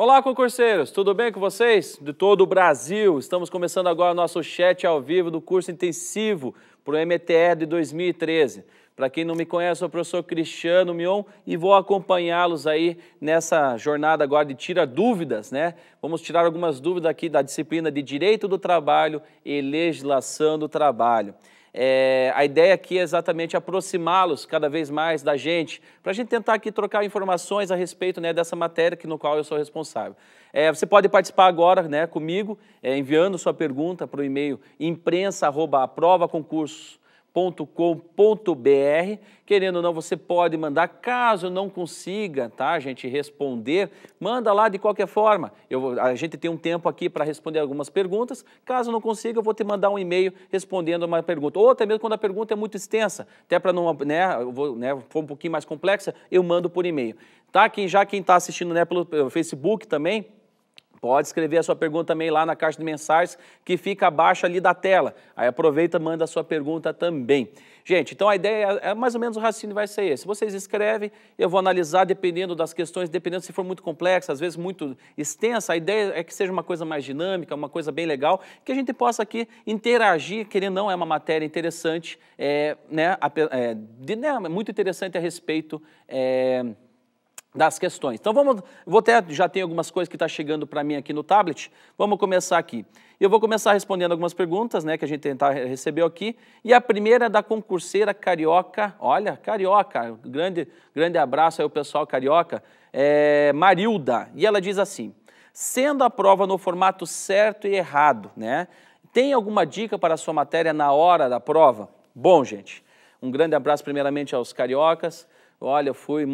Olá, concurseiros, tudo bem com vocês? De todo o Brasil, estamos começando agora o nosso chat ao vivo do curso intensivo para o MTE de 2013. Para quem não me conhece, eu sou o professor Cristiano Mion e vou acompanhá-los aí nessa jornada agora de Tira Dúvidas, né? Vamos tirar algumas dúvidas aqui da disciplina de Direito do Trabalho e Legislação do Trabalho. A ideia aqui é exatamente aproximá-los cada vez mais da gente, para a gente tentar aqui trocar informações a respeito, né, dessa matéria no qual eu sou responsável. Você pode participar agora, né, comigo, enviando sua pergunta para o e-mail imprensa@aprovaconcursos.com.br. Querendo ou não, você pode mandar, caso não consiga, tá, a gente responder, manda lá de qualquer forma. A gente tem um tempo aqui para responder algumas perguntas, caso não consiga, eu vou te mandar um e-mail respondendo uma pergunta, ou até mesmo quando a pergunta é muito extensa, até para não, for um pouquinho mais complexa, eu mando por e-mail. Tá? Quem está assistindo, né, pelo Facebook também, pode escrever a sua pergunta também lá na caixa de mensagens que fica abaixo ali da tela. Aí aproveita e manda a sua pergunta também. Gente, então a ideia é mais ou menos o raciocínio vai ser esse. Vocês escrevem, eu vou analisar dependendo das questões, dependendo se for muito complexa, às vezes muito extensa, a ideia é que seja uma coisa mais dinâmica, uma coisa bem legal, que a gente possa aqui interagir, querendo ou não, é uma matéria interessante, muito interessante a respeito das questões. Então já tem algumas coisas que está chegando para mim aqui no tablet, vamos começar aqui. Eu vou começar respondendo algumas perguntas, né, que a gente recebeu aqui, e a primeira é da concurseira carioca, olha, carioca, grande abraço aí ao pessoal carioca, Marilda, e ela diz assim: sendo a prova no formato certo e errado, né, tem alguma dica para a sua matéria na hora da prova? Bom, gente, um grande abraço primeiramente aos cariocas. Olha, eu fui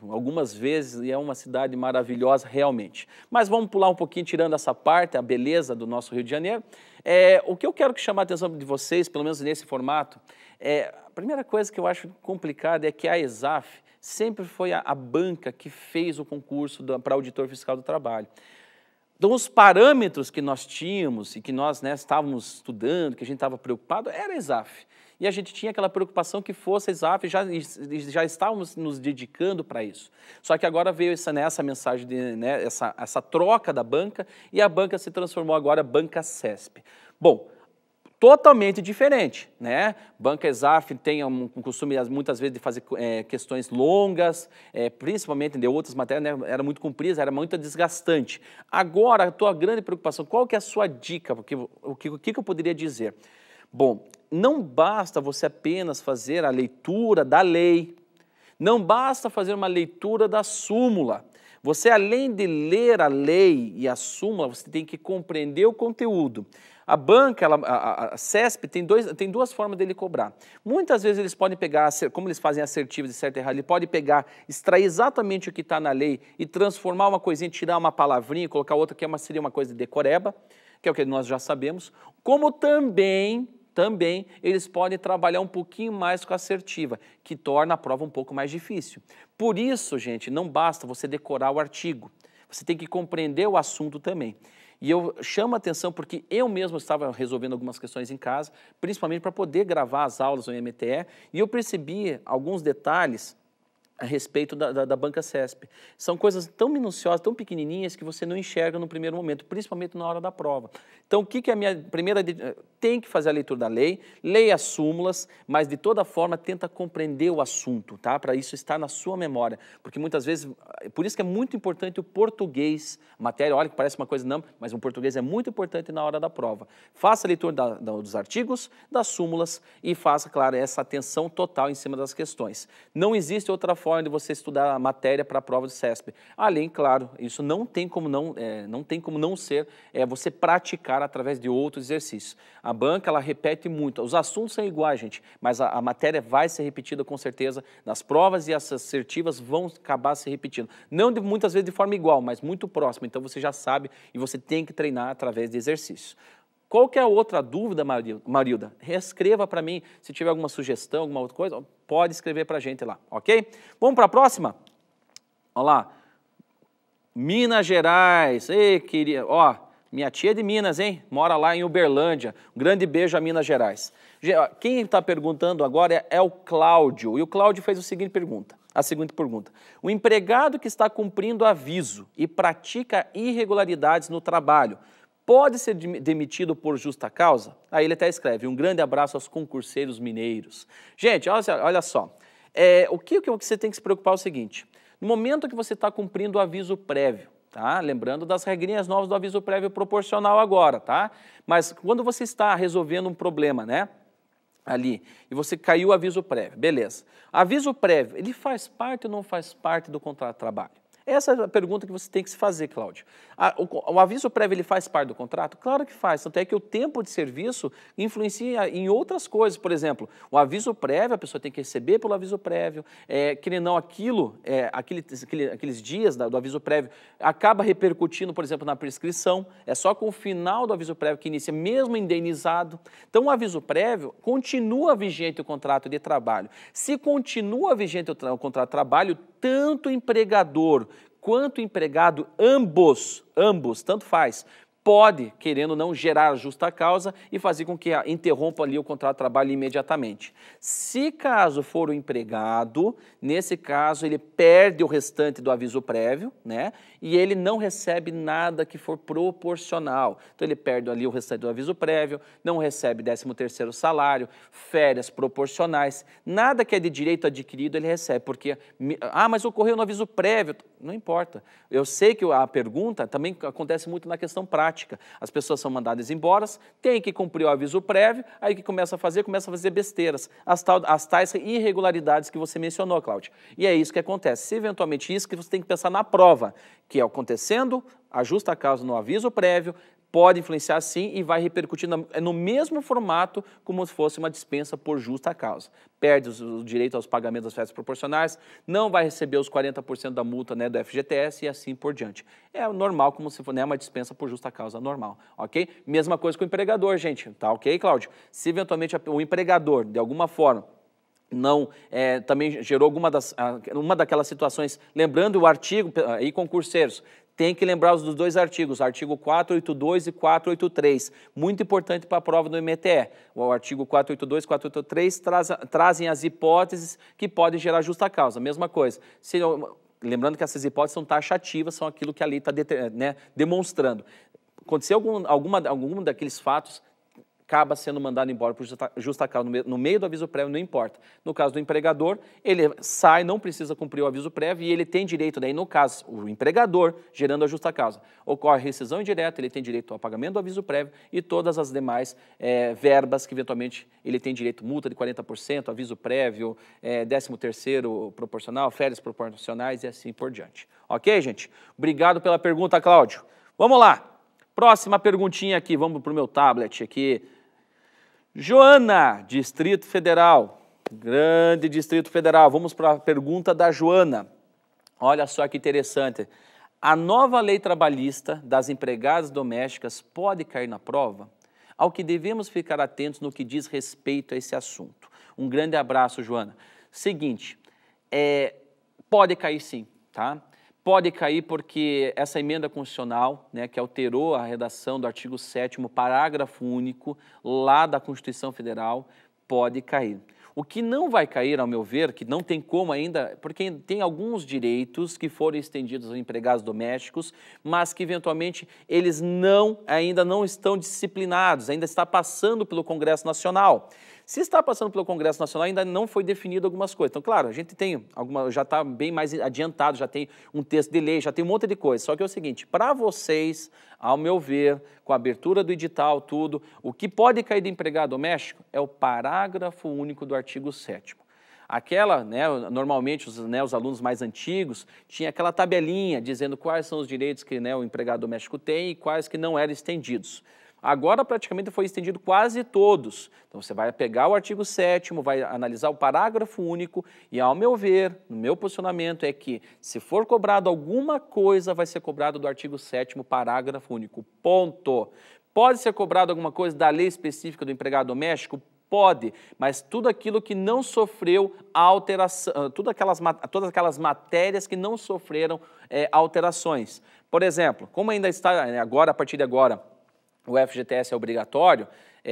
algumas vezes e é uma cidade maravilhosa realmente. Mas vamos pular um pouquinho, tirando essa parte, a beleza do nosso Rio de Janeiro. O que eu quero chamar a atenção de vocês, pelo menos nesse formato, a primeira coisa que eu acho complicada é que a ESAF sempre foi a banca que fez o concurso para auditor fiscal do trabalho. Então, os parâmetros que nós tínhamos e que nós, né, estávamos estudando, que a gente estava preocupado, era a ESAF. E a gente tinha aquela preocupação que fosse a ESAF, já estávamos nos dedicando para isso. Só que agora veio essa mensagem, essa troca da banca, e a banca se transformou agora em Banca CESP. Bom, totalmente diferente, né? Banca ESAF tem um costume, muitas vezes, de fazer questões longas, principalmente de outras matérias, né? Era muito comprida, era muito desgastante. Agora, a tua grande preocupação, qual que é a sua dica? O que eu poderia dizer? Bom, não basta você apenas fazer a leitura da lei, não basta fazer uma leitura da súmula. Você, além de ler a lei e a súmula, você tem que compreender o conteúdo. A banca, a CESP, tem duas formas dele cobrar. Muitas vezes eles podem pegar, como eles fazem assertivas de certo e errado, ele pode pegar, extrair exatamente o que está na lei e transformar uma coisinha, tirar uma palavrinha, colocar outra que seria uma coisa de decoreba, que é o que nós já sabemos, como também eles podem trabalhar um pouquinho mais com a assertiva, que torna a prova um pouco mais difícil. Por isso, gente, não basta você decorar o artigo, você tem que compreender o assunto também. E eu chamo a atenção porque eu mesmo estava resolvendo algumas questões em casa, principalmente para poder gravar as aulas no MTE, e eu percebi alguns detalhes a respeito da banca CESP. São coisas tão minuciosas, tão pequenininhas, que você não enxerga no primeiro momento, principalmente na hora da prova. Então, o que é a minha primeira... Tem que fazer a leitura da lei, leia as súmulas, mas de toda forma tenta compreender o assunto, tá? Para isso estar na sua memória, porque muitas vezes, por isso que é muito importante o português, matéria, olha que parece uma coisa não, mas o português é muito importante na hora da prova. Faça a leitura dos artigos, das súmulas e faça, claro, essa atenção total em cima das questões. Não existe outra forma de você estudar a matéria para a prova do CESP. Além, claro, isso não tem como não ser você praticar através de outros exercícios. A banca, ela repete muito. Os assuntos são iguais, gente, mas a matéria vai ser repetida com certeza nas provas e as assertivas vão acabar se repetindo. Não muitas vezes de forma igual, mas muito próxima. Então você já sabe e você tem que treinar através de exercícios. Qualquer outra dúvida, Marilda, reescreva para mim. Se tiver alguma sugestão, alguma outra coisa, pode escrever para a gente lá, ok? Vamos para a próxima? Olha lá. Minas Gerais. Ei, queria... Ó, minha tia é de Minas, hein? Mora lá em Uberlândia. Um grande beijo a Minas Gerais. Quem está perguntando agora é o Cláudio. E o Cláudio fez a seguinte pergunta. A segunda pergunta. O empregado que está cumprindo aviso e pratica irregularidades no trabalho pode ser demitido por justa causa? Aí ele até escreve, um grande abraço aos concurseiros mineiros. Gente, olha só, o que você tem que se preocupar é o seguinte, no momento que você está cumprindo o aviso prévio, tá? Lembrando das regrinhas novas do aviso prévio proporcional agora, tá? Mas quando você está resolvendo um problema, né? Ali, e você caiu o aviso prévio, beleza. Aviso prévio, ele faz parte ou não faz parte do contrato de trabalho? Essa é a pergunta que você tem que se fazer, Cláudio. O aviso prévio, ele faz parte do contrato? Claro que faz, tanto é que o tempo de serviço influencia em outras coisas. Por exemplo, o aviso prévio, a pessoa tem que receber pelo aviso prévio, que não aqueles dias do aviso prévio, acaba repercutindo, por exemplo, na prescrição, é só com o final do aviso prévio que inicia, mesmo indenizado. Então, o aviso prévio continua vigente o contrato de trabalho. Se continua vigente o contrato de trabalho, tanto o empregador quanto o empregado, ambos, tanto faz, pode, querendo ou não, gerar justa causa e fazer com que interrompa ali o contrato de trabalho imediatamente. Se caso for o empregado, nesse caso ele perde o restante do aviso prévio, né? E ele não recebe nada que for proporcional. Então ele perde ali o restante do aviso prévio, não recebe 13º salário, férias proporcionais, nada que é de direito adquirido ele recebe, porque, mas ocorreu no aviso prévio, não importa. Eu sei que a pergunta também acontece muito na questão prática. As pessoas são mandadas embora, tem que cumprir o aviso prévio, aí o que começa a fazer besteiras, as tais irregularidades que você mencionou, Cláudia. E é isso que acontece. Se eventualmente isso que você tem que pensar na prova, que é acontecendo a justa causa no aviso prévio, pode influenciar sim e vai repercutir no mesmo formato como se fosse uma dispensa por justa causa. Perde o direito aos pagamentos das férias proporcionais, não vai receber os 40% da multa, né, do FGTS e assim por diante. É normal, como se for, né, uma dispensa por justa causa normal, ok? Mesma coisa com o empregador, gente, tá ok, Cláudio? Se eventualmente o empregador, de alguma forma, não, também gerou uma daquelas situações, lembrando o artigo, aí concurseiros, tem que lembrar dos dois artigos, artigo 482 e 483, muito importante para a prova do MTE. O artigo 482 e 483 trazem as hipóteses que podem gerar justa causa, mesma coisa. Lembrando que essas hipóteses são taxativas, são aquilo que a lei está, né, demonstrando. Aconteceu algum daqueles fatos, acaba sendo mandado embora por justa causa, no meio do aviso prévio, não importa. No caso do empregador, ele sai, não precisa cumprir o aviso prévio e ele tem direito, daí no caso, o empregador, gerando a justa causa. Ocorre rescisão indireta, ele tem direito ao pagamento do aviso prévio e todas as demais verbas que eventualmente ele tem direito, multa de 40%, aviso prévio, 13º proporcional, férias proporcionais e assim por diante. Ok, gente? Obrigado pela pergunta, Cláudio. Vamos lá. Próxima perguntinha aqui, vamos para o meu tablet aqui. Joana, Distrito Federal, grande Distrito Federal. Vamos para a pergunta da Joana. Olha só que interessante. A nova lei trabalhista das empregadas domésticas pode cair na prova? Ao que devemos ficar atentos no que diz respeito a esse assunto. Um grande abraço, Joana. Seguinte, pode cair sim, tá? Pode cair porque essa emenda constitucional, né, que alterou a redação do artigo 7º, parágrafo único, lá da Constituição Federal, pode cair. O que não vai cair, ao meu ver, que não tem como ainda, porque tem alguns direitos que foram estendidos aos empregados domésticos, mas que eventualmente eles ainda não estão disciplinados, ainda está passando pelo Congresso Nacional. Se está passando pelo Congresso Nacional, ainda não foi definido algumas coisas. Então, claro, a gente tem já está bem mais adiantado, já tem um texto de lei, já tem um monte de coisa. Só que é o seguinte, para vocês, ao meu ver, com a abertura do edital, tudo, o que pode cair de empregado doméstico é o parágrafo único do artigo 7º. Aquela, né, normalmente os alunos mais antigos tinham aquela tabelinha dizendo quais são os direitos que, né, o empregado doméstico tem e quais que não eram estendidos. Agora, praticamente, foi estendido quase todos. Então, você vai pegar o artigo 7º, vai analisar o parágrafo único e, ao meu ver, no meu posicionamento, é que, se for cobrado alguma coisa, vai ser cobrado do artigo 7º, parágrafo único. Ponto. Pode ser cobrado alguma coisa da lei específica do empregado doméstico? Pode, mas tudo aquilo que não sofreu alteração, todas aquelas matérias que não sofreram alterações. Por exemplo, como ainda está agora, a partir de agora, o FGTS é obrigatório,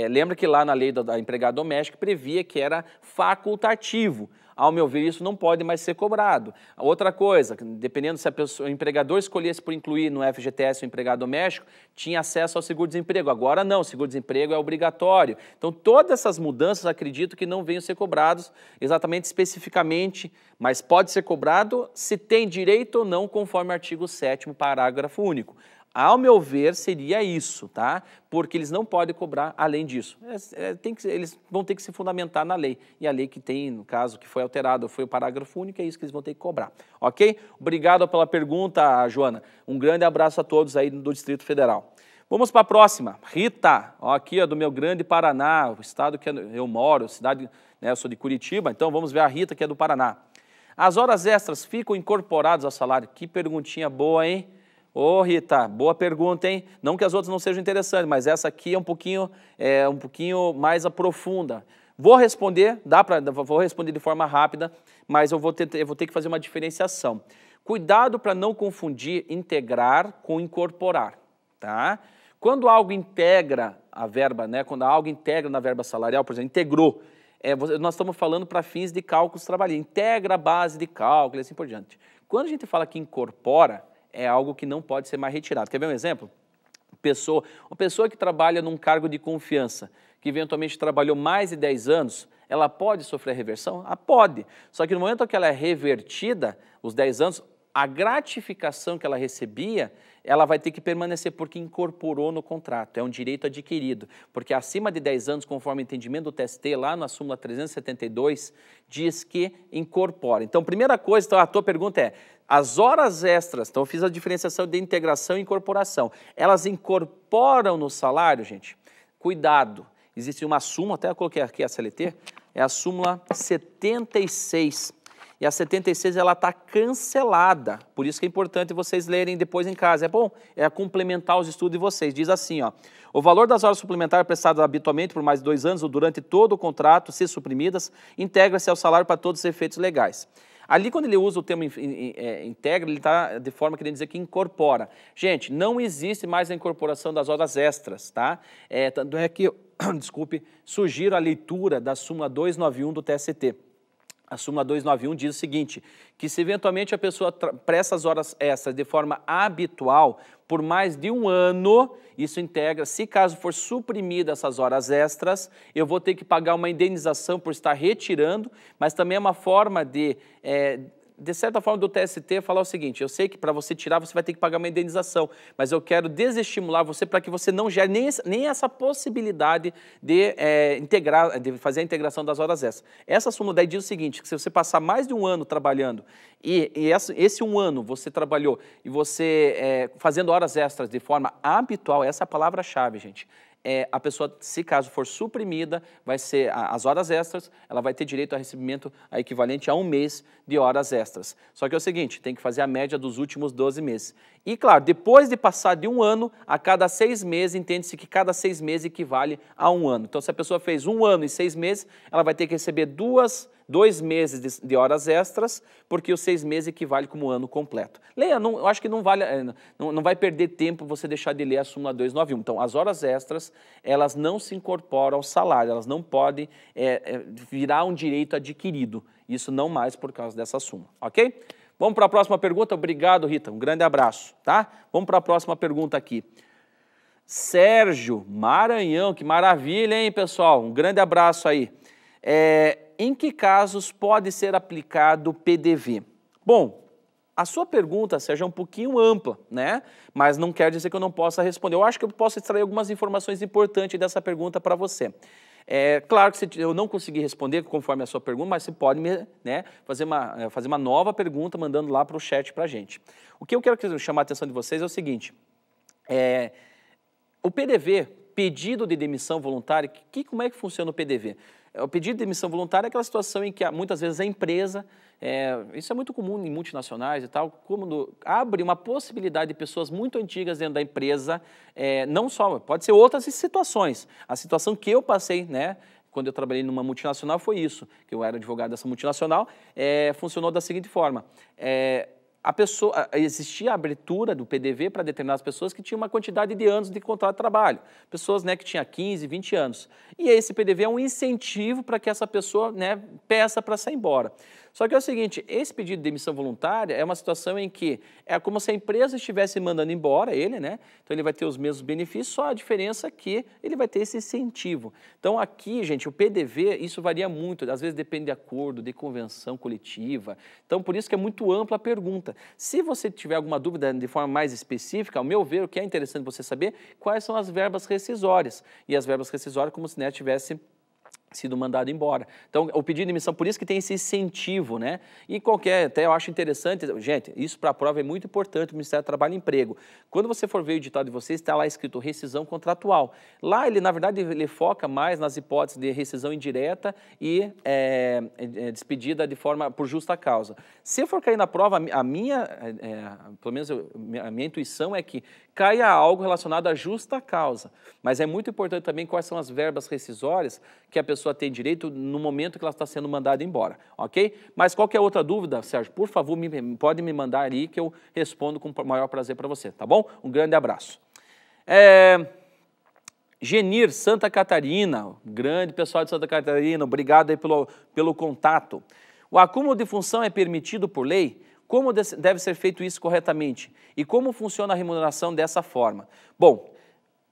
lembra que lá na lei da empregada doméstica previa que era facultativo. Ao meu ver, isso não pode mais ser cobrado. Outra coisa, dependendo se o empregador escolhesse por incluir no FGTS o empregado doméstico, tinha acesso ao seguro-desemprego. Agora não, o seguro-desemprego é obrigatório. Então, todas essas mudanças, acredito que não venham ser cobrados exatamente, especificamente, mas pode ser cobrado se tem direito ou não, conforme o artigo 7º, parágrafo único. Ao meu ver, seria isso, tá? Porque eles não podem cobrar além disso. Eles vão ter que se fundamentar na lei. E a lei que tem, no caso, que foi alterada, foi o parágrafo único, é isso que eles vão ter que cobrar. Ok? Obrigado pela pergunta, Joana. Um grande abraço a todos aí do Distrito Federal. Vamos para a próxima. Rita, ó, aqui ó, do meu grande Paraná, o estado que eu moro, cidade, né, eu sou de Curitiba, então vamos ver a Rita, que é do Paraná. As horas extras ficam incorporadas ao salário? Que perguntinha boa, hein? Ô, Rita, boa pergunta, hein? Não que as outras não sejam interessantes, mas essa aqui é um pouquinho mais aprofunda. Vou responder, vou responder de forma rápida, mas eu vou ter que fazer uma diferenciação. Cuidado para não confundir integrar com incorporar, tá? Quando algo integra a verba, né? Quando algo integra na verba salarial, por exemplo, integrou, nós estamos falando para fins de cálculos trabalhistas, integra a base de cálculo e assim por diante. Quando a gente fala que incorpora, é algo que não pode ser mais retirado. Quer ver um exemplo? Uma pessoa que trabalha num cargo de confiança, que eventualmente trabalhou mais de 10 anos, ela pode sofrer reversão? Ah, pode. Só que no momento que ela é revertida, os 10 anos, a gratificação que ela recebia, ela vai ter que permanecer porque incorporou no contrato, é um direito adquirido. Porque acima de 10 anos, conforme o entendimento do TST, lá na súmula 372, diz que incorpora. Então, primeira coisa, então, a tua pergunta é, as horas extras, então eu fiz a diferenciação de integração e incorporação, elas incorporam no salário, gente? Cuidado, existe uma súmula, até eu coloquei aqui a CLT, é a súmula 76. E a 76 ela está cancelada, por isso que é importante vocês lerem depois em casa. É bom, é complementar os estudos de vocês. Diz assim, ó, o valor das horas suplementares prestadas habitualmente por mais de 2 anos ou durante todo o contrato, se suprimidas, integra-se ao salário para todos os efeitos legais. Ali, quando ele usa o termo integra, ele está de forma querendo dizer que incorpora. Gente, não existe mais a incorporação das horas extras, tá? Tanto é que, desculpe, sugiro a leitura da súmula 291 do TST. A súmula 291 diz o seguinte, que se eventualmente a pessoa presta as horas extras de forma habitual por mais de 1 ano, isso integra, se caso for suprimida essas horas extras, eu vou ter que pagar uma indenização por estar retirando, mas também é uma forma de certa forma, do TST falar o seguinte, eu sei que para você tirar você vai ter que pagar uma indenização, mas eu quero desestimular você para que você não gere nem essa possibilidade de fazer a integração das horas extras. Essa súmula daí diz o seguinte, que se você passar mais de 1 ano trabalhando e esse 1 ano você trabalhou e você fazendo horas extras de forma habitual, essa é a palavra-chave, gente. A pessoa, se caso for suprimida, vai ser as horas extras, ela vai ter direito a recebimento equivalente a 1 mês de horas extras. Só que é o seguinte, tem que fazer a média dos últimos 12 meses. E, claro, depois de passar de 1 ano, a cada 6 meses, entende-se que cada 6 meses equivale a 1 ano. Então, se a pessoa fez 1 ano e 6 meses, ela vai ter que receber 2 meses de horas extras, porque os 6 meses equivale como 1 ano completo. Leia, eu acho que não vai perder tempo você deixar de ler a súmula 291. Então, as horas extras, elas não se incorporam ao salário, elas não podem virar um direito adquirido. Isso não mais por causa dessa súmula, ok? Vamos para a próxima pergunta. Obrigado, Rita. Um grande abraço, tá? Vamos para a próxima pergunta aqui. Sérgio, Maranhão, que maravilha, hein, pessoal? Um grande abraço aí. Em que casos pode ser aplicado o PDV? Bom, a sua pergunta, Sérgio, é um pouquinho ampla, né? Mas não quer dizer que eu não possa responder. Eu acho que eu posso extrair algumas informações importantes dessa pergunta para você. Claro que eu não consegui responder conforme a sua pergunta, mas você pode fazer uma nova pergunta mandando lá para o chat para a gente. O que eu quero chamar a atenção de vocês é o seguinte, o PDV, pedido de demissão voluntária, como é que funciona o PDV? O pedido de demissão voluntária é aquela situação em que muitas vezes a empresa, isso é muito comum em multinacionais e tal, quando abre uma possibilidade de pessoas muito antigas dentro da empresa, não só, pode ser outras situações. A situação que eu passei, né, quando eu trabalhei numa multinacional foi isso, que eu era advogado dessa multinacional, funcionou da seguinte forma, existia a abertura do PDV para determinadas pessoas que tinham uma quantidade de anos de contrato de trabalho, pessoas, né, que tinham 15, 20 anos. E esse PDV é um incentivo para que essa pessoa, né, peça para sair embora. Só que é o seguinte, esse pedido de demissão voluntária é uma situação em que é como se a empresa estivesse mandando embora ele, né? Então ele vai ter os mesmos benefícios, só a diferença é que ele vai ter esse incentivo. Então aqui, gente, o PDV, isso varia muito, às vezes depende de acordo, de convenção coletiva. Então por isso que é muito ampla a pergunta. Se você tiver alguma dúvida de forma mais específica, ao meu ver, o que é interessante você saber, quais são as verbas rescisórias. E as verbas rescisórias como se, né, tivesse sido mandado embora. Então, o pedido de demissão, por isso que tem esse incentivo, né? E até eu acho interessante, gente, isso para a prova é muito importante, o Ministério do Trabalho e Emprego. Quando você for ver o edital de vocês, está lá escrito rescisão contratual. Lá, ele, na verdade, ele foca mais nas hipóteses de rescisão indireta e despedida de forma por justa causa. Se for cair na prova, pelo menos a minha intuição é que caia algo relacionado à justa causa. Mas é muito importante também quais são as verbas rescisórias que a pessoa tem direito no momento que ela está sendo mandada embora, ok? Mas qualquer outra dúvida, Sérgio, por favor, pode me mandar ali que eu respondo com o maior prazer para você, tá bom? Um grande abraço. Genir, Santa Catarina, grande pessoal de Santa Catarina, obrigado aí pelo contato. O acúmulo de função é permitido por lei? Como deve ser feito isso corretamente? E como funciona a remuneração dessa forma? Bom,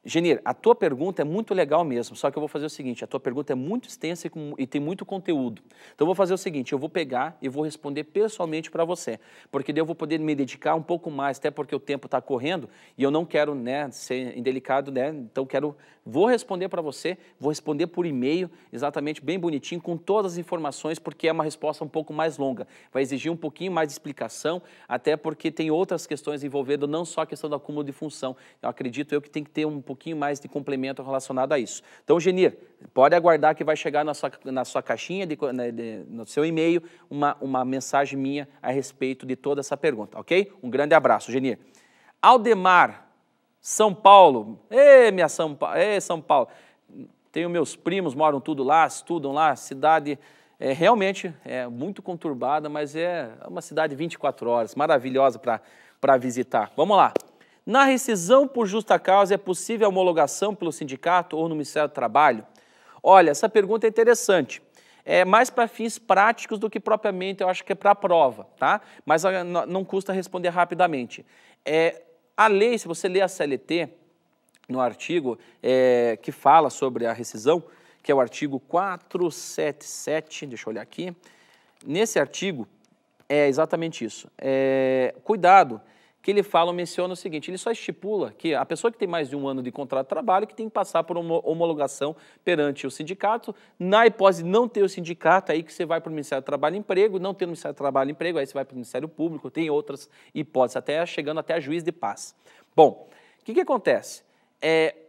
Genir, a tua pergunta é muito legal mesmo, só que eu vou fazer o seguinte, a tua pergunta é muito extensa e tem muito conteúdo. Então eu vou fazer o seguinte, eu vou pegar e vou responder pessoalmente para você, porque daí eu vou poder me dedicar um pouco mais, até porque o tempo está correndo e eu não quero, né, ser indelicado, né, então vou responder para você, vou responder por e-mail, exatamente bem bonitinho, com todas as informações, porque é uma resposta um pouco mais longa, vai exigir um pouquinho mais de explicação, até porque tem outras questões envolvendo não só a questão do acúmulo de função, eu acredito que tem que ter um pouquinho mais de complemento relacionado a isso. Então, Genir, pode aguardar que vai chegar na sua caixinha, no seu e-mail, uma mensagem minha a respeito de toda essa pergunta, ok? Um grande abraço, Genir. Aldemar, São Paulo. São Paulo. Tenho meus primos, moram tudo lá, estudam lá, cidade realmente muito conturbada, mas é uma cidade 24 horas, maravilhosa para visitar. Vamos lá. Na rescisão por justa causa, é possível a homologação pelo sindicato ou no Ministério do Trabalho? Olha, essa pergunta é interessante. É mais para fins práticos do que propriamente, eu acho que é para a prova, tá? Mas não custa responder rapidamente. A lei, se você ler a CLT, no artigo que fala sobre a rescisão, que é o artigo 477, deixa eu olhar aqui, nesse artigo é exatamente isso. Cuidado, que ele menciona o seguinte, ele só estipula que a pessoa que tem mais de 1 ano de contrato de trabalho que tem que passar por uma homologação perante o sindicato, na hipótese de não ter o sindicato, aí que você vai para o Ministério do Trabalho e Emprego, não ter o Ministério do Trabalho e Emprego, aí você vai para o Ministério Público, tem outras hipóteses, chegando até a juiz de paz. Bom, o que acontece?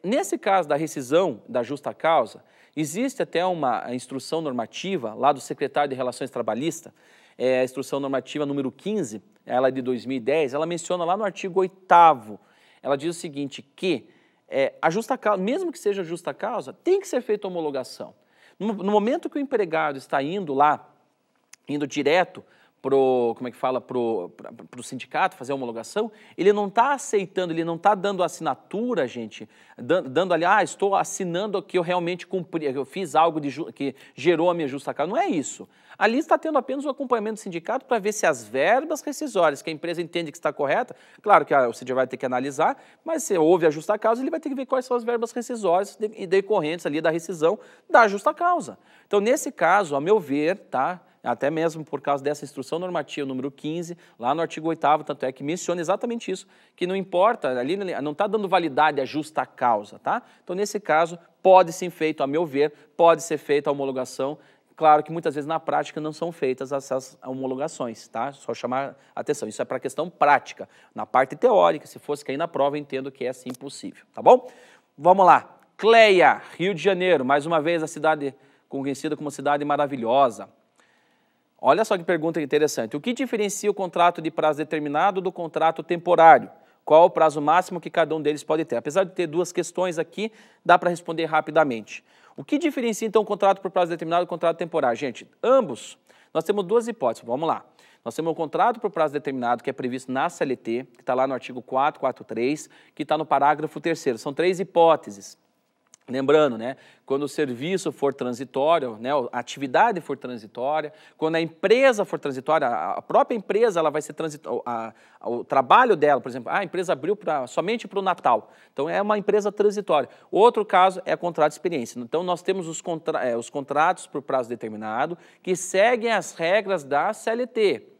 Nesse caso da rescisão da justa causa, existe até uma instrução normativa lá do secretário de Relações Trabalhistas, a instrução normativa número 15, ela é de 2010, ela menciona lá no artigo 8º, ela diz o seguinte, que a justa causa, mesmo que seja justa causa, tem que ser feita a homologação. No momento que o empregado está indo direto pro sindicato fazer a homologação, ele não está aceitando, ele não está dando assinatura, gente, dando ali, estou assinando que eu realmente cumpri, eu fiz algo que gerou a minha justa causa. Não é isso. Ali está tendo apenas o acompanhamento do sindicato para ver se as verbas rescisórias, que a empresa entende que está correta, claro que o CID vai ter que analisar, mas se houve a justa causa, ele vai ter que ver quais são as verbas rescisórias decorrentes ali da rescisão da justa causa. Então, nesse caso, a meu ver, tá? Até mesmo por causa dessa instrução normativa número 15, lá no artigo 8º, tanto é que menciona exatamente isso, que não importa, ali não está dando validade à justa causa, tá? Então, nesse caso, pode ser feito, a meu ver, pode ser feita a homologação. Claro que muitas vezes na prática não são feitas essas homologações, tá? Só chamar a atenção, isso é para questão prática. Na parte teórica, se fosse cair na prova, eu entendo que é sim possível, tá bom? Vamos lá, Cleia, Rio de Janeiro, mais uma vez a cidade conhecida como cidade maravilhosa. Olha só que pergunta interessante. O que diferencia o contrato de prazo determinado do contrato temporário? Qual o prazo máximo que cada um deles pode ter? Apesar de ter duas questões aqui, dá para responder rapidamente. O que diferencia, então, o contrato por prazo determinado do contrato temporário? Gente, ambos, nós temos duas hipóteses. Vamos lá. Nós temos um contrato por prazo determinado que é previsto na CLT, que está lá no artigo 443, que está no parágrafo 3º. São 3 hipóteses. Lembrando, né, quando o serviço for transitório, né, a atividade for transitória, quando a empresa for transitória, a própria empresa ela vai ser transitória, o trabalho dela, por exemplo, a empresa abriu somente para o Natal, então é uma empresa transitória. Outro caso é contrato de experiência. Então nós temos os contratos por prazo determinado que seguem as regras da CLT.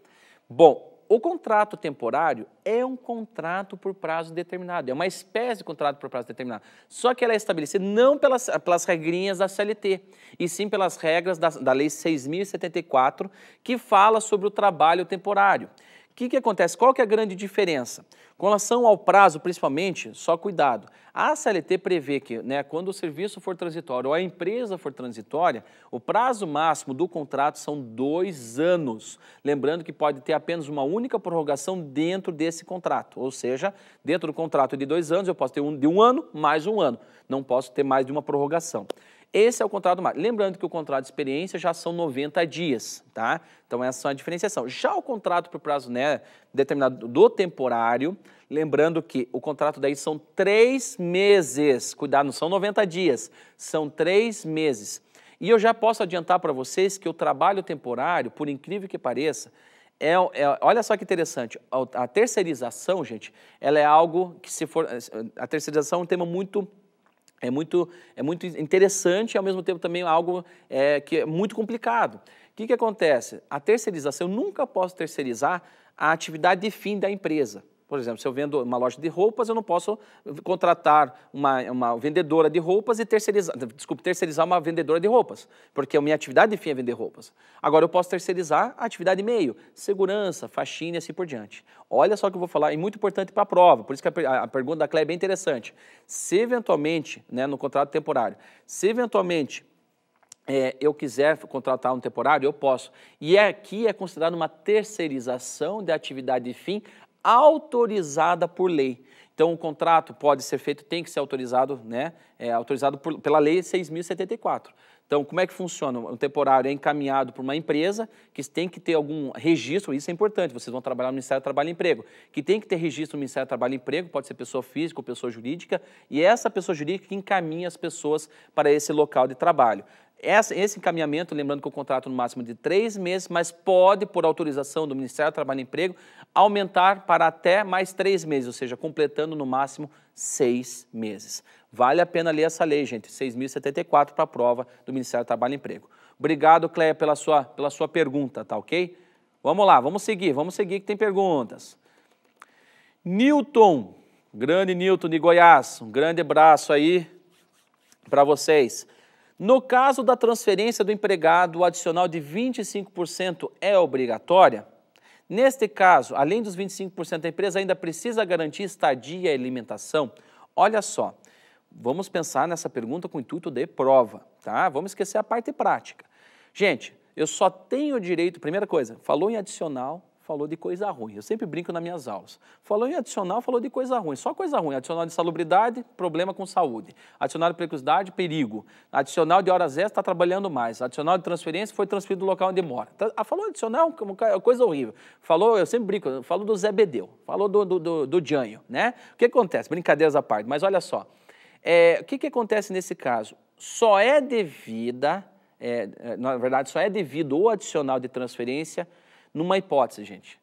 Bom, o contrato temporário é um contrato por prazo determinado, é uma espécie de contrato por prazo determinado, só que ela é estabelecida não pelas regrinhas da CLT, e sim pelas regras da Lei 6.074, que fala sobre o trabalho temporário. O que acontece? Qual que é a grande diferença? Com relação ao prazo, principalmente, só cuidado. A CLT prevê que, né, quando o serviço for transitório ou a empresa for transitória, o prazo máximo do contrato são 2 anos. Lembrando que pode ter apenas uma única prorrogação dentro desse contrato. Ou seja, dentro do contrato de 2 anos, eu posso ter de 1 ano mais 1 ano. Não posso ter mais de uma prorrogação. Esse é o contrato máximo. Lembrando que o contrato de experiência já são 90 dias, tá? Então essa é a diferenciação. Já o contrato por prazo, né, determinado do temporário, lembrando que o contrato daí são 3 meses. Cuidado, não são 90 dias, são 3 meses. E eu já posso adiantar para vocês que o trabalho temporário, por incrível que pareça, olha só que interessante, a terceirização, gente, ela é algo que a terceirização é um tema muito interessante e, ao mesmo tempo, também algo que é muito complicado. O que acontece? A terceirização, eu nunca posso terceirizar a atividade de fim da empresa. Por exemplo, se eu vendo uma loja de roupas, eu não posso contratar uma vendedora de roupas e terceirizar uma vendedora de roupas, porque a minha atividade de fim é vender roupas. Agora, eu posso terceirizar a atividade meio, segurança, faxina e assim por diante. Olha só o que eu vou falar, é muito importante para a prova, por isso que a pergunta da Cléia é bem interessante. Se eventualmente, né, no contrato temporário, se eventualmente eu quiser contratar um temporário, eu posso. E aqui é considerado uma terceirização de atividade de fim autorizada por lei. Então, o contrato pode ser feito, tem que ser autorizado, né? Autorizado pela Lei 6.074. Então, como é que funciona? O temporário é encaminhado por uma empresa que tem que ter algum registro, isso é importante, vocês vão trabalhar no Ministério do Trabalho e Emprego, que tem que ter registro no Ministério do Trabalho e Emprego, pode ser pessoa física ou pessoa jurídica, e essa pessoa jurídica que encaminha as pessoas para esse local de trabalho. Esse encaminhamento, lembrando que o contrato no máximo de 3 meses, mas pode, por autorização do Ministério do Trabalho e Emprego, aumentar para até mais 3 meses, ou seja, completando no máximo 6 meses. Vale a pena ler essa lei, gente, 6.074 para a prova do Ministério do Trabalho e Emprego. Obrigado, Cléia, pela sua pergunta, tá ok? Vamos lá, vamos seguir que tem perguntas. Newton, grande Newton de Goiás, um grande abraço aí para vocês. No caso da transferência do empregado, o adicional de 25% é obrigatória? Neste caso, além dos 25%, a empresa ainda precisa garantir estadia e alimentação? Olha só, vamos pensar nessa pergunta com o intuito de prova, tá? Vamos esquecer a parte prática. Gente, eu só tenho direito, primeira coisa, falou em adicional, falou de coisa ruim. Eu sempre brinco nas minhas aulas. Falou em adicional, falou de coisa ruim. Só coisa ruim. Adicional de salubridade, problema com saúde. Adicional de periculosidade, perigo. Adicional de horas extras, está trabalhando mais. Adicional de transferência, foi transferido do local onde mora. Falou adicional, coisa horrível. Falou, eu sempre brinco, falou do Zé Bedeu. Falou do Janho, né? O que acontece? Brincadeiras à parte. Mas olha só. O que acontece nesse caso? Só é devida, na verdade, só é devido o adicional de transferência numa hipótese, gente.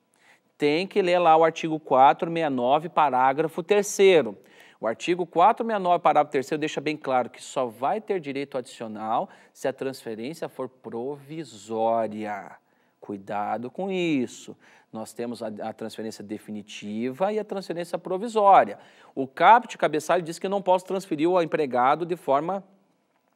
Tem que ler lá o artigo 469, parágrafo 3º. O artigo 469, parágrafo 3º, deixa bem claro que só vai ter direito adicional se a transferência for provisória. Cuidado com isso. Nós temos a transferência definitiva e a transferência provisória. O caput cabeçalho diz que não posso transferir o empregado de forma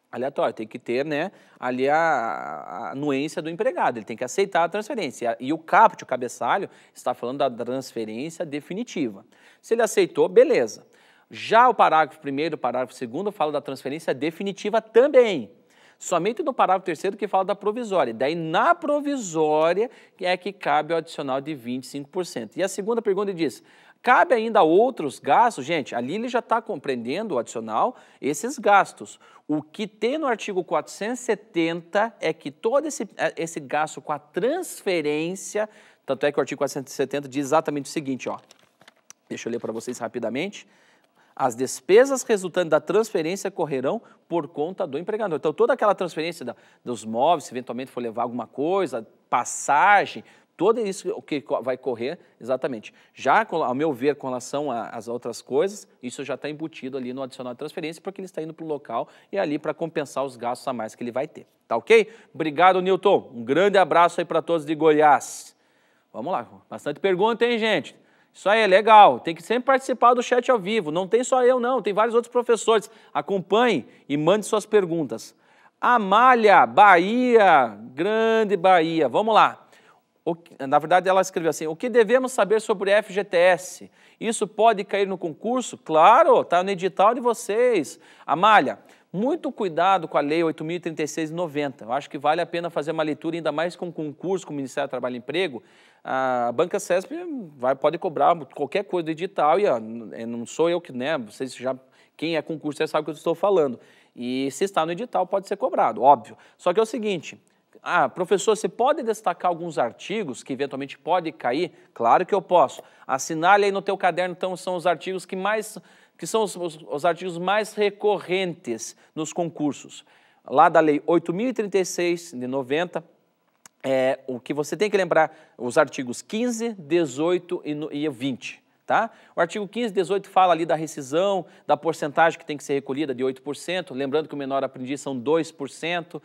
aleatório, tem que ter, né, ali a anuência do empregado, ele tem que aceitar a transferência. E o caput, o cabeçalho, está falando da transferência definitiva. Se ele aceitou, beleza. Já o parágrafo 1º, o parágrafo 2º fala da transferência definitiva também. Somente no parágrafo 3º que fala da provisória. Daí, na provisória, é que cabe o adicional de 25%. E a segunda pergunta diz, cabe ainda outros gastos? Gente, ali ele já está compreendendo o adicional, esses gastos. O que tem no artigo 470 é que todo esse gasto com a transferência Tanto é que o artigo 470 diz exatamente o seguinte, ó. Deixa eu ler para vocês rapidamente. As despesas resultantes da transferência correrão por conta do empregador. Então, toda aquela transferência dos móveis, se eventualmente for levar alguma coisa, passagem, tudo isso o que vai correr, exatamente. Já, ao meu ver, com relação às outras coisas, isso já está embutido ali no adicional de transferência, porque ele está indo para o local e ali para compensar os gastos a mais que ele vai ter. Tá ok? Obrigado, Newton. Um grande abraço aí para todos de Goiás. Vamos lá. Bastante pergunta, hein, gente? Isso aí é legal, tem que sempre participar do chat ao vivo, não tem só eu não, tem vários outros professores. Acompanhe e mande suas perguntas. Amália, Bahia, grande Bahia, vamos lá. Na verdade ela escreveu assim, o que devemos saber sobre o FGTS? Isso pode cair no concurso? Claro, está no edital de vocês. Amália, muito cuidado com a Lei 8.036 de 90. Eu acho que vale a pena fazer uma leitura, ainda mais com concurso com o Ministério do Trabalho e Emprego. A Banca CESP pode cobrar qualquer coisa do edital e ó, não sou eu que, né, vocês já, quem é concurso sabe o que eu estou falando. E se está no edital pode ser cobrado, óbvio. Só que é o seguinte, professor, você pode destacar alguns artigos que eventualmente pode cair? Claro que eu posso. Assinale aí no teu caderno, então, são os artigos que são os artigos mais recorrentes nos concursos. Lá da Lei 8.036 de 90, o que você tem que lembrar, os artigos 15, 18 e 20. Tá? O artigo 15 e 18 fala ali da rescisão, da porcentagem que tem que ser recolhida de 8%, lembrando que o menor aprendiz são 2%,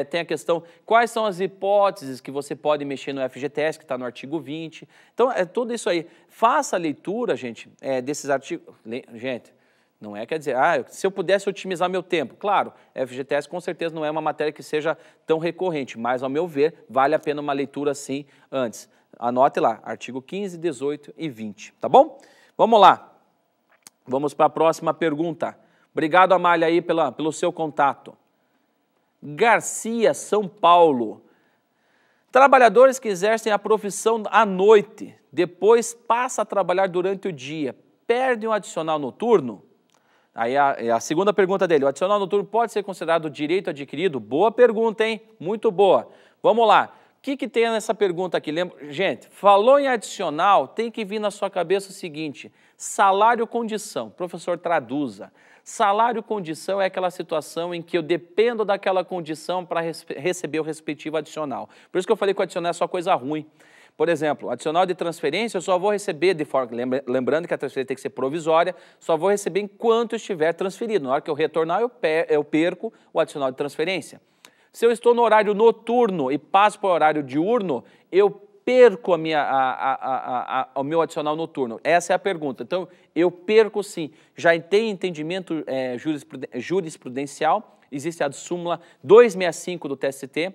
tem a questão, quais são as hipóteses que você pode mexer no FGTS, que está no artigo 20, então é tudo isso aí. Faça a leitura, gente, desses artigos, gente, não quer dizer, se eu pudesse otimizar meu tempo, claro, FGTS com certeza não é uma matéria que seja tão recorrente, mas ao meu ver, vale a pena uma leitura assim antes. Anote lá, artigo 15, 18 e 20, tá bom? Vamos lá, vamos para a próxima pergunta. Obrigado, Amália, aí pelo seu contato. Garcia, São Paulo. Trabalhadores que exercem a profissão à noite, depois passa a trabalhar durante o dia, perdem o adicional noturno? Aí a segunda pergunta dele, o adicional noturno pode ser considerado direito adquirido? Boa pergunta, hein? Muito boa. Vamos lá. O que tem nessa pergunta aqui? Gente, falou em adicional, tem que vir na sua cabeça o seguinte, salário-condição. Professor, traduza. Salário-condição é aquela situação em que eu dependo daquela condição para receber o respectivo adicional. Por isso que eu falei que o adicional é só coisa ruim. Por exemplo, adicional de transferência eu só vou receber de forma, lembrando que a transferência tem que ser provisória, só vou receber enquanto estiver transferido. Na hora que eu retornar, eu perco o adicional de transferência. Se eu estou no horário noturno e passo para o horário diurno, eu perco o meu adicional noturno. Essa é a pergunta. Então, eu perco sim. Já tem entendimento jurisprudencial, existe a súmula 265 do TST,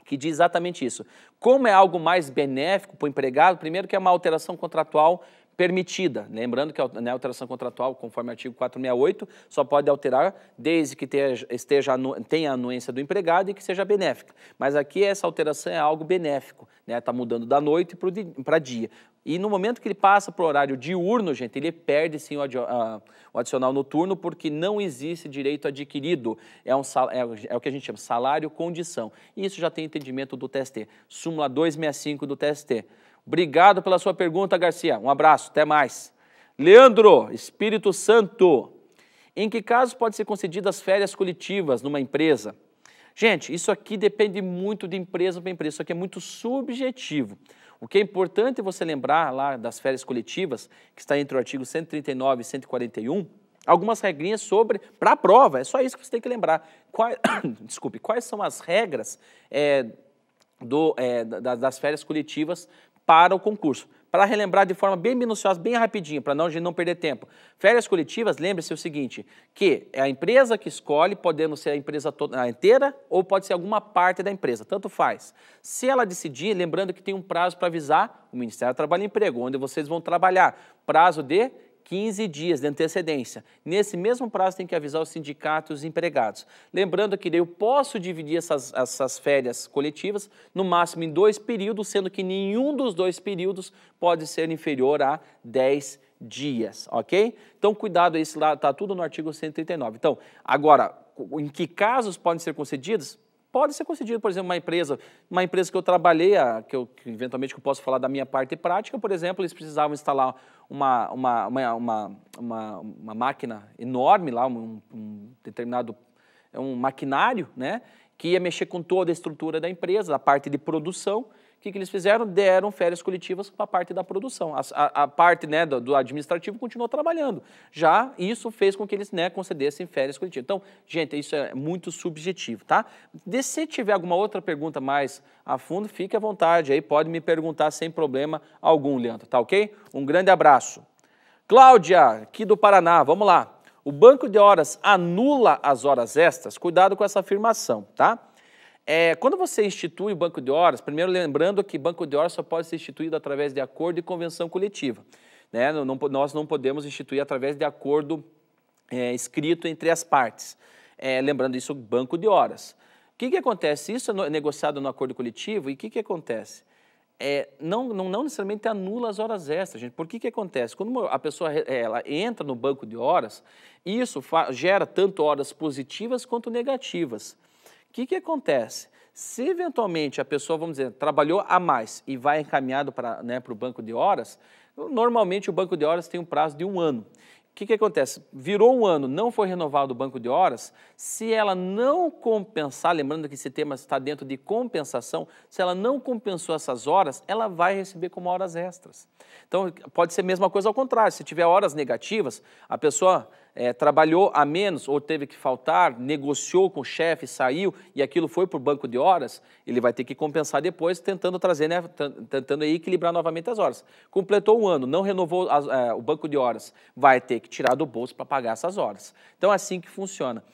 que diz exatamente isso. Como é algo mais benéfico para o empregado, primeiro que é uma alteração contratual permitida. Lembrando que a alteração contratual, conforme o artigo 468, só pode alterar desde que tenha a anuência do empregado e que seja benéfica. Mas aqui essa alteração é algo benéfico, né? Está mudando da noite para dia. E no momento que ele passa para o horário diurno, gente, ele perde sim o adicional noturno porque não existe direito adquirido. É o que a gente chama salário-condição. E isso já tem entendimento do TST. Súmula 265 do TST. Obrigado pela sua pergunta, Garcia. Um abraço, até mais. Leandro, Espírito Santo. Em que casos pode ser concedidas férias coletivas numa empresa? Gente, isso aqui depende muito de empresa para empresa. Isso aqui é muito subjetivo. O que é importante você lembrar lá das férias coletivas, que está entre o artigo 139 e 141, algumas regrinhas para a prova. É só isso que você tem que lembrar. Desculpe, quais são as regras das férias coletivas para o concurso. Para relembrar de forma bem minuciosa, bem rapidinho, para a gente não perder tempo. Férias coletivas, lembre-se o seguinte, que é a empresa que escolhe, podendo ser a empresa toda inteira ou pode ser alguma parte da empresa, tanto faz. Se ela decidir, lembrando que tem um prazo para avisar o Ministério do Trabalho e Emprego, onde vocês vão trabalhar, prazo de 15 dias de antecedência. Nesse mesmo prazo tem que avisar os sindicatos e os empregados. Lembrando que eu posso dividir essas férias coletivas no máximo em 2 períodos, sendo que nenhum dos 2 períodos pode ser inferior a 10 dias, ok? Então, cuidado, isso lá está tudo no artigo 139. Então, agora, em que casos podem ser concedidos? pode ser concedido, por exemplo, uma empresa que eu trabalhei, que eventualmente eu posso falar da minha parte prática, por exemplo, eles precisavam instalar uma máquina enorme lá, um determinado maquinário, né, que ia mexer com toda a estrutura da empresa, a parte de produção. O que eles fizeram? Deram férias coletivas para a parte da produção. A parte, né, do administrativo continuou trabalhando. Já isso fez com que eles, né, concedessem férias coletivas. Então, gente, isso é muito subjetivo, tá? Se tiver alguma outra pergunta mais a fundo, fique à vontade aí, pode me perguntar sem problema algum, Leandro, tá ok? Um grande abraço. Cláudia, aqui do Paraná, vamos lá. O banco de horas anula as horas extras? Cuidado com essa afirmação, tá? Quando você institui o banco de horas, primeiro lembrando que banco de horas só pode ser instituído através de acordo e convenção coletiva, né? Nós não podemos instituir através de acordo escrito entre as partes. Lembrando isso, banco de horas. O que acontece? Isso é negociado no acordo coletivo e o que acontece? Não necessariamente anula as horas extras, gente. Por que acontece? Quando a pessoa ela entra no banco de horas, isso gera tanto horas positivas quanto negativas. O que acontece? Se eventualmente a pessoa, vamos dizer, trabalhou a mais e vai encaminhado para, né, o banco de horas, normalmente o banco de horas tem um prazo de 1 ano. O que acontece? Virou 1 ano, não foi renovado o banco de horas, se ela não compensar, lembrando que esse tema está dentro de compensação, se ela não compensou essas horas, ela vai receber como horas extras. Então, pode ser a mesma coisa ao contrário, se tiver horas negativas, a pessoa trabalhou a menos ou teve que faltar, negociou com o chefe, saiu e aquilo foi para o banco de horas, ele vai ter que compensar depois, tentando trazer, né, tentando aí equilibrar novamente as horas. Completou 1 ano, não renovou o banco de horas, vai ter que tirar do bolso para pagar essas horas. Então é assim que funciona.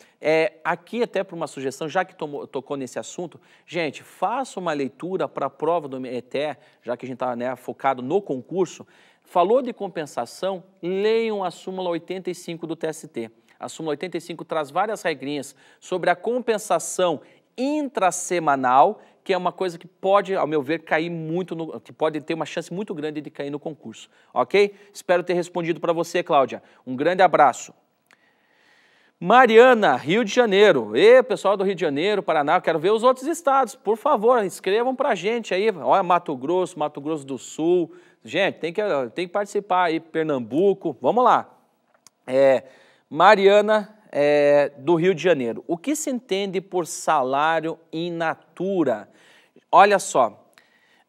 Aqui até para uma sugestão, já que tocou nesse assunto, gente, faça uma leitura para a prova do ETE, já que a gente está, né, focado no concurso. Falou de compensação, leiam a súmula 85 do TST. A súmula 85 traz várias regrinhas sobre a compensação intrasemanal, que é uma coisa que pode, ao meu ver, cair muito, que pode ter uma chance muito grande de cair no concurso, ok? Espero ter respondido para você, Cláudia. Um grande abraço. Mariana, Rio de Janeiro. Pessoal do Rio de Janeiro, Paraná, eu quero ver os outros estados. Por favor, escrevam para a gente aí. Olha, Mato Grosso do Sul. Gente, tem que participar aí, Pernambuco. Vamos lá. Mariana, do Rio de Janeiro. O que se entende por salário in natura? Olha só,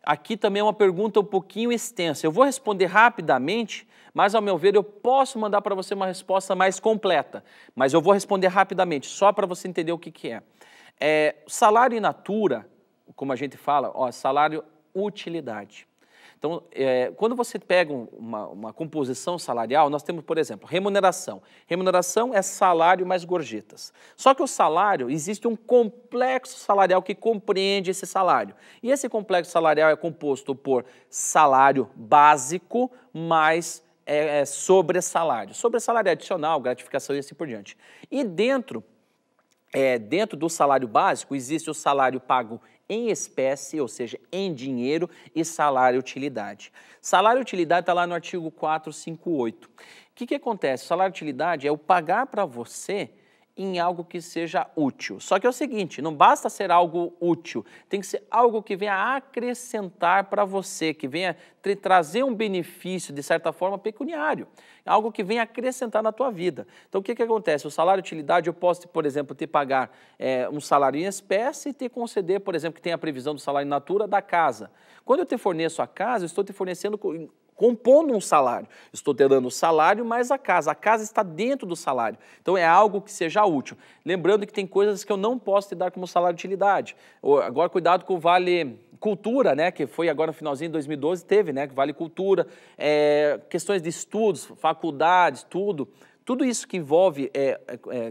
aqui também é uma pergunta um pouquinho extensa. Eu vou responder rapidamente, mas, ao meu ver, eu posso mandar para você uma resposta mais completa. Mas eu vou responder rapidamente, só para você entender o que é. Salário in natura, como a gente fala, salário utilidade. Então, quando você pega uma composição salarial, nós temos, por exemplo, remuneração. Remuneração é salário mais gorjetas. Só que o salário, existe um complexo salarial que compreende esse salário. E esse complexo salarial é composto por salário básico mais sobressalário. Sobressalário adicional, gratificação e assim por diante. E dentro do salário básico, existe o salário pago em espécie, ou seja, em dinheiro, e salário utilidade. Salário utilidade está lá no artigo 458. O que acontece? Salário utilidade é o pagar para você em algo que seja útil. Só que é o seguinte, não basta ser algo útil, tem que ser algo que venha acrescentar para você, que venha trazer um benefício, de certa forma, pecuniário. Algo que venha acrescentar na tua vida. Então, o que acontece? O salário utilidade, eu posso, por exemplo, te pagar um salário em espécie e te conceder, por exemplo, que tem a previsão do salário in natura da casa. Quando eu te forneço a casa, eu estou te fornecendo compondo um salário. Estou te dando o salário mais a casa está dentro do salário. Então é algo que seja útil. Lembrando que tem coisas que eu não posso te dar como salário de utilidade. Agora cuidado com o Vale Cultura, né, que foi agora no finalzinho de 2012, teve, né, Vale Cultura, questões de estudos, faculdades, tudo isso que envolve,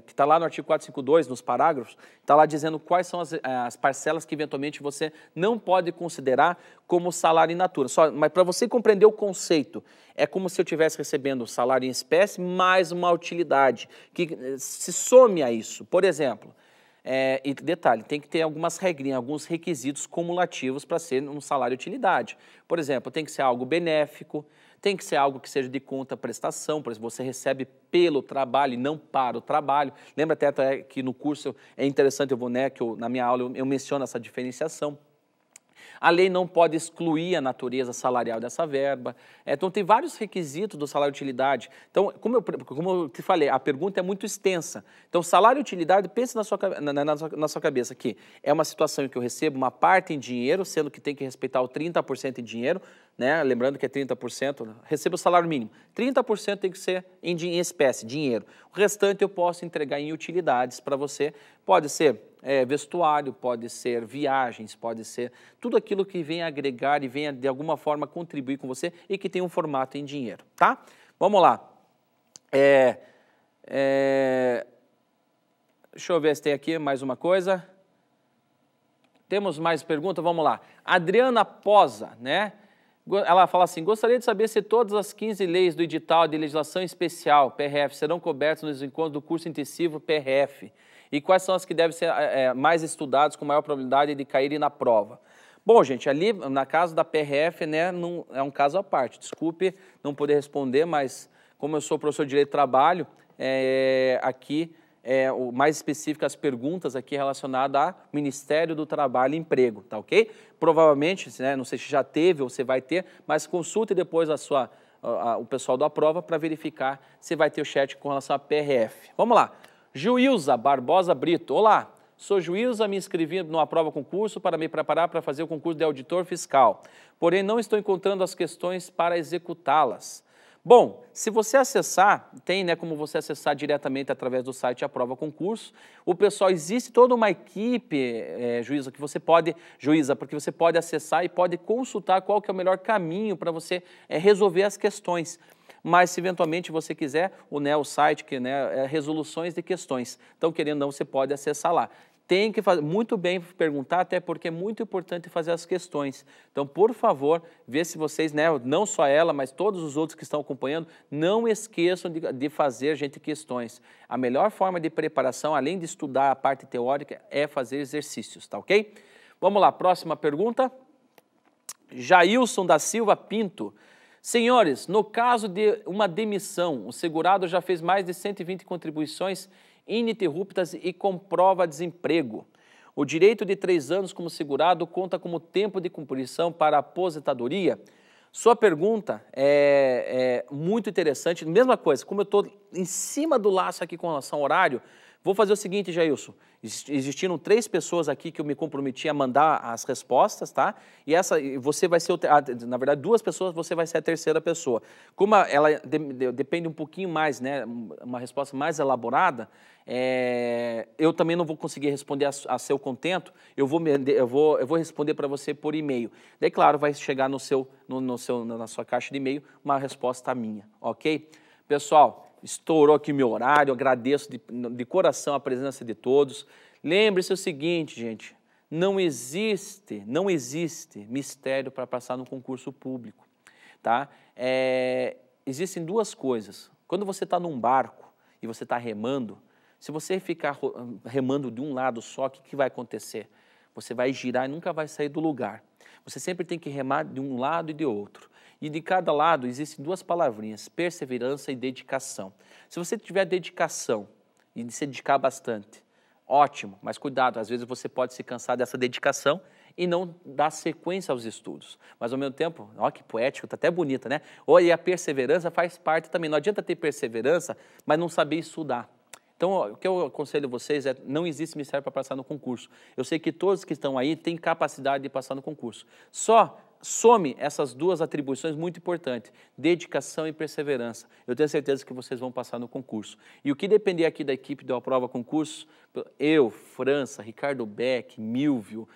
que está lá no artigo 452, nos parágrafos, está lá dizendo quais são as parcelas que eventualmente você não pode considerar como salário in natura. Mas para você compreender o conceito, é como se eu estivesse recebendo salário em espécie mais uma utilidade, que se some a isso. Por exemplo, e detalhe, tem que ter algumas regrinhas, alguns requisitos cumulativos para ser um salário utilidade. Por exemplo, tem que ser algo benéfico, tem que ser algo que seja de conta prestação, por exemplo, você recebe pelo trabalho e não para o trabalho. Lembra até que no curso é interessante, na minha aula eu menciono essa diferenciação. A lei não pode excluir a natureza salarial dessa verba. Então, tem vários requisitos do salário-utilidade. Então, como eu te falei, a pergunta é muito extensa. Então, salário-utilidade, pense na sua cabeça que é uma situação em que eu recebo uma parte em dinheiro, sendo que tem que respeitar o 30% em dinheiro, né? Lembrando que é 30%, recebo o salário mínimo. 30% tem que ser em espécie, dinheiro. O restante eu posso entregar em utilidades para você. Pode ser vestuário, pode ser viagens, pode ser tudo aquilo que venha agregar e venha de alguma forma contribuir com você e que tenha um formato em dinheiro, tá? Vamos lá. Deixa eu ver se tem aqui mais uma coisa. Temos mais perguntas? Vamos lá. Adriana Posa, né? Ela fala assim, gostaria de saber se todas as 15 leis do edital de legislação especial, PRF, serão cobertas nos encontros do curso intensivo PRF e quais são as que devem ser mais estudadas com maior probabilidade de caírem na prova. Bom, gente, ali, na casa da PRF, né, é um caso à parte. Desculpe não poder responder, mas como eu sou professor de Direito do Trabalho, aqui, o mais específico, as perguntas aqui relacionadas ao Ministério do Trabalho e Emprego, tá ok? Provavelmente, né, não sei se já teve ou se vai ter, mas consulte depois o pessoal da prova para verificar se vai ter o chat com relação à PRF. Vamos lá. Juíza Barbosa Brito. Olá, sou juíza, me inscrevi numa prova concurso para me preparar para fazer o concurso de auditor fiscal. Porém, não estou encontrando as questões para executá-las. Bom, se você acessar, tem, né, como você acessar diretamente através do site A Prova Concurso. O pessoal, existe toda uma equipe, juíza, porque você pode acessar e pode consultar qual que é o melhor caminho para você resolver as questões. Mas se eventualmente você quiser, o site que é resoluções de questões. Então, querendo ou não, você pode acessar lá. Tem que fazer muito bem perguntar, até porque é muito importante fazer as questões. Então, por favor, vê se vocês, né, não só ela, mas todos os outros que estão acompanhando, não esqueçam de fazer, gente, questões. A melhor forma de preparação, além de estudar a parte teórica, é fazer exercícios, tá ok? Vamos lá, próxima pergunta. Jailson da Silva Pinto. Senhores, no caso de uma demissão, o segurado já fez mais de 120 contribuições ininterruptas e comprova desemprego. O direito de 3 anos como segurado conta como tempo de cumprição para a aposentadoria? Sua pergunta é muito interessante. Mesma coisa, como eu estou em cima do laço aqui com relação ao horário, vou fazer o seguinte, Jailson. Existiram 3 pessoas aqui que eu me comprometi a mandar as respostas, tá? E você vai ser, na verdade, 2 pessoas, você vai ser a 3ª pessoa. Como ela depende um pouquinho mais, né? Uma resposta mais elaborada, eu também não vou conseguir responder a seu contento, eu vou responder para você por e-mail. Daí, claro, vai chegar na sua caixa de e-mail uma resposta minha, ok? Pessoal, estourou aqui meu horário, agradeço de coração a presença de todos. Lembre-se o seguinte, gente, não existe mistério para passar no concurso público, tá? Existem 2 coisas. Quando você está num barco e você está remando, se você ficar remando de um lado só, o que vai acontecer? Você vai girar e nunca vai sair do lugar. Você sempre tem que remar de um lado e de outro. E de cada lado existem 2 palavrinhas, perseverança e dedicação. Se você tiver dedicação e se dedicar bastante, ótimo, mas cuidado, às vezes você pode se cansar dessa dedicação e não dar sequência aos estudos. Mas ao mesmo tempo, olha que poético, tá até bonita, né? E a perseverança faz parte também. Não adianta ter perseverança, mas não saber estudar. Então, o que eu aconselho a vocês não existe mistério para passar no concurso. Eu sei que todos que estão aí têm capacidade de passar no concurso. Só some essas 2 atribuições muito importantes, dedicação e perseverança. Eu tenho certeza que vocês vão passar no concurso. E o que depender aqui da equipe do A Prova Concurso, eu, França, Ricardo Beck, Milvio,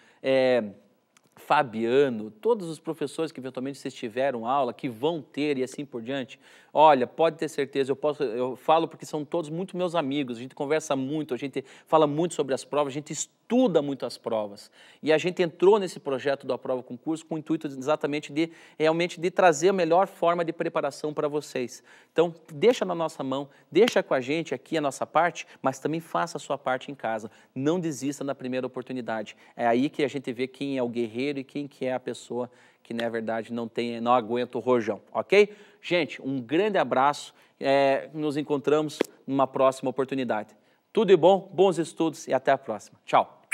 Fabiano, todos os professores que eventualmente vocês tiveram aula, que vão ter e assim por diante, olha, pode ter certeza, eu falo porque são todos muito meus amigos, a gente conversa muito, a gente fala muito sobre as provas, a gente estuda muito as provas. E a gente entrou nesse projeto do A Prova Concurso com o intuito exatamente realmente de trazer a melhor forma de preparação para vocês. Então, deixa na nossa mão, deixa com a gente aqui a nossa parte, mas também faça a sua parte em casa. Não desista na primeira oportunidade. É aí que a gente vê quem é o guerreiro guerreiro e quem que é a pessoa que, na verdade, não aguenta o rojão, ok? Gente, um grande abraço, nos encontramos numa próxima oportunidade. Tudo de bom, bons estudos e até a próxima. Tchau!